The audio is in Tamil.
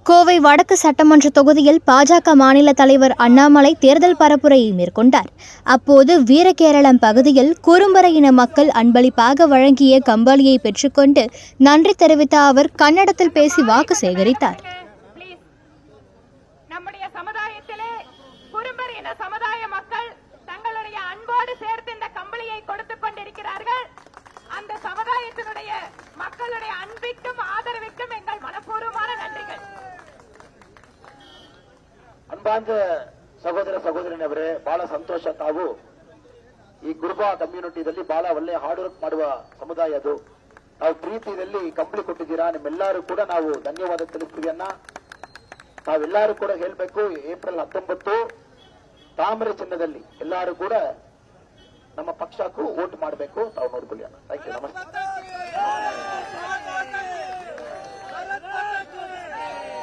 கோவை வடக்கு சட்டமன்ற தொகுதியில் பாஜக மாநில தலைவர் அண்ணாமலை தேர்தல் பரப்புரையை மேற்கொண்டார். அப்போது வீரகேரளம் பகுதியில் குறும்பர இன மக்கள் அன்பளிப்பாக வழங்கிய கம்பளியை பெற்றுக்கொண்டு நன்றி தெரிவித்த அவர் கன்னடத்தில் பேசி வாக்கு சேகரித்தார். நம்முடைய சமுதாயத்திலே குறும்பர இன சமுதாய மக்கள் தங்களுடைய அன்போடு சேர்த்து இந்த கம்பளியை கொடுத்துக் கொண்டிருக்கிறார்கள். அந்த சமுதாயத்தினுடைய மக்களுடைய அன்பிற்கும் ஆதரவிற்கும் எங்கள் மனப்பூர்வமான நன்றிகள். ಅನ್ಬಾಂದ ಸಹೋದರ ಸಹೋದರಿನವರೇ, ಬಹಳ ಸಂತೋಷ. ತಾವು ಈ ಗುರುಬಾ ಕಮ್ಯುನಿಟಿಯಲ್ಲಿ ಬಹಳ ಒಳ್ಳೆ ಹಾರ್ಡ್ ವರ್ಕ್ ಮಾಡುವ ಸಮುದಾಯ ಅದು. ನಾವು ಪ್ರೀತಿಯಲ್ಲಿ ಕಂಬಳಿ ಕೊಟ್ಟಿದ್ದೀರಾ. ನಿಮ್ಮೆಲ್ಲರೂ ಕೂಡ ನಾವು ಧನ್ಯವಾದ ತಿಳಿಸ್ತೀವಿ ಅನ್ನ. ತಾವೆಲ್ಲರೂ ಕೂಡ ಹೇಳಬೇಕು, ಏಪ್ರಿಲ್ 19 ತಾಮ್ರ ಚಿನ್ನದಲ್ಲಿ ಎಲ್ಲರೂ ಕೂಡ ನಮ್ಮ ಪಕ್ಷಕ್ಕೂ ವೋಟ್ ಮಾಡಬೇಕು. ತಾವು ನೋಡ್ಕೊಳ್ಳಿ ಅನ್ನ. Thank you. ನಮಸ್ತೆ.